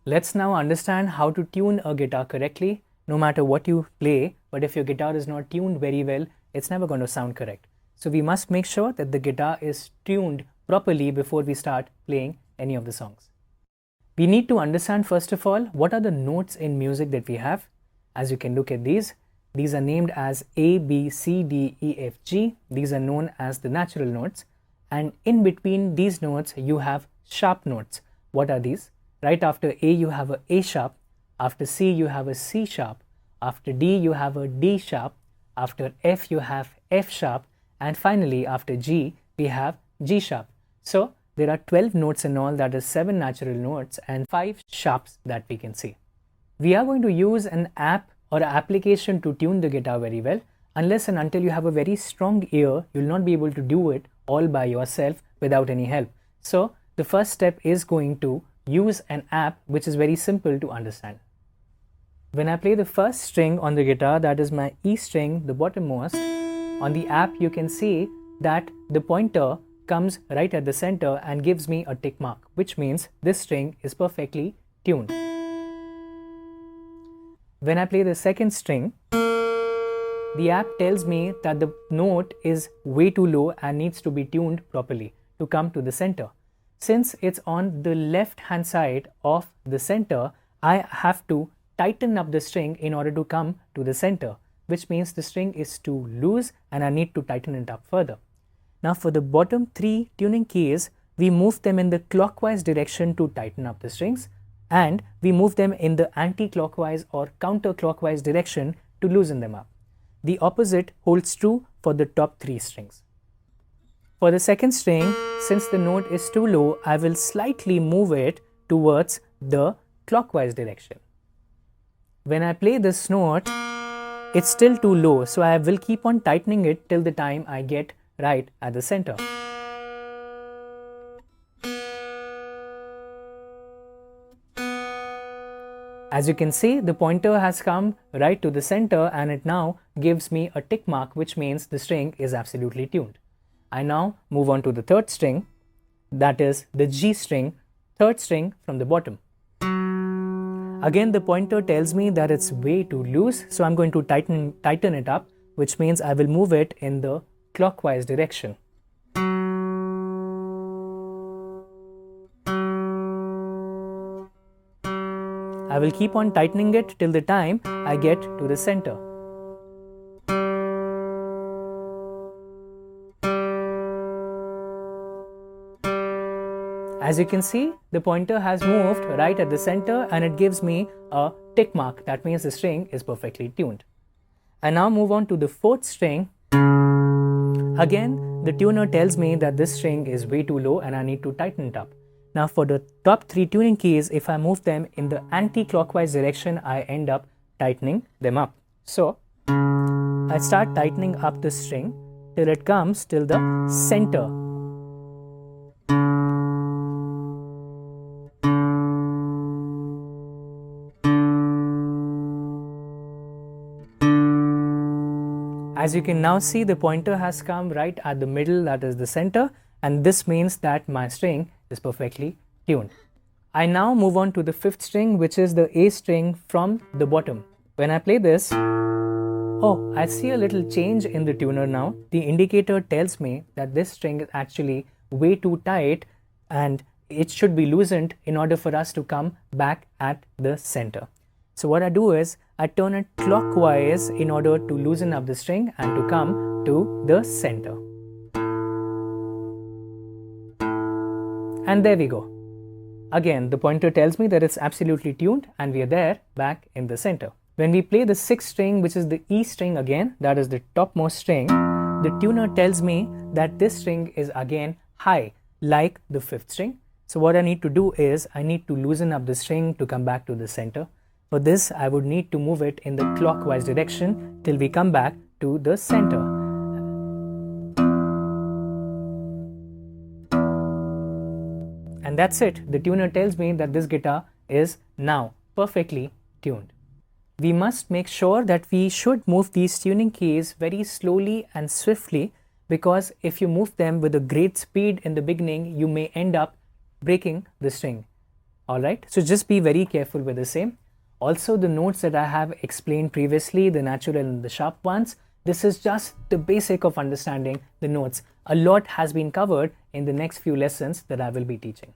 Let's now understand how to tune a guitar correctly, no matter what you play, but if your guitar is not tuned very well, it's never going to sound correct. So we must make sure that the guitar is tuned properly before we start playing any of the songs. We need to understand first of all what are the notes in music that we have. As you can look at these are named as A, B, C, D, E, F, G. These are known as the natural notes. And in between these notes, you have sharp notes. What are these? Right after A, you have a A sharp. After C, you have a C sharp. After D, you have a D sharp. After F, you have F sharp. And finally, after G, we have G sharp. So there are 12 notes in all, that is 7 natural notes and 5 sharps that we can see. We are going to use an app or application to tune the guitar very well. Unless and until you have a very strong ear, you'll not be able to do it all by yourself without any help. So the first step is going to use an app which is very simple to understand. When I play the first string on the guitar, that is my E string, the bottommost, on the app you can see that the pointer comes right at the center and gives me a tick mark, which means this string is perfectly tuned. When I play the second string, the app tells me that the note is way too low and needs to be tuned properly to come to the center. Since it's on the left hand side of the center, I have to tighten up the string in order to come to the center, which means the string is too loose and I need to tighten it up further. Now for the bottom 3 tuning keys, we move them in the clockwise direction to tighten up the strings, and we move them in the anti-clockwise or counterclockwise direction to loosen them up. The opposite holds true for the top 3 strings. For the second string, since the note is too low, I will slightly move it towards the clockwise direction. When I play this note, it's still too low, so I will keep on tightening it till the time I get right at the center. As you can see, the pointer has come right to the center and it now gives me a tick mark, which means the string is absolutely tuned. I now move on to the third string, that is the G string, third string from the bottom. Again, the pointer tells me that it's way too loose, so I'm going to tighten it up, which means I will move it in the clockwise direction. I will keep on tightening it till the time I get to the center. As you can see, the pointer has moved right at the center and it gives me a tick mark. That means the string is perfectly tuned. I now move on to the fourth string. Again, the tuner tells me that this string is way too low and I need to tighten it up. Now for the top 3 tuning keys, if I move them in the anti-clockwise direction, I end up tightening them up. So I start tightening up the string till it comes till the center. As you can now see, the pointer has come right at the middle, that is the center, and this means that my string is perfectly tuned. I now move on to the fifth string, which is the A string from the bottom. When I play this, oh, I see a little change in the tuner now. The indicator tells me that this string is actually way too tight and it should be loosened in order for us to come back at the center. So what I do is I turn it clockwise in order to loosen up the string and to come to the center. And there we go. Again, the pointer tells me that it's absolutely tuned and we are there back in the center. When we play the sixth string, which is the E string again, that is the topmost string, the tuner tells me that this string is again high, like the fifth string. So what I need to do is I need to loosen up the string to come back to the center. For this, I would need to move it in the clockwise direction till we come back to the center. And that's it. The tuner tells me that this guitar is now perfectly tuned. We must make sure that we should move these tuning keys very slowly and swiftly, because if you move them with a great speed in the beginning, you may end up breaking the string. Alright, so just be very careful with the same. Also, the notes that I have explained previously, the natural and the sharp ones, this is just the basic of understanding the notes. A lot has been covered in the next few lessons that I will be teaching.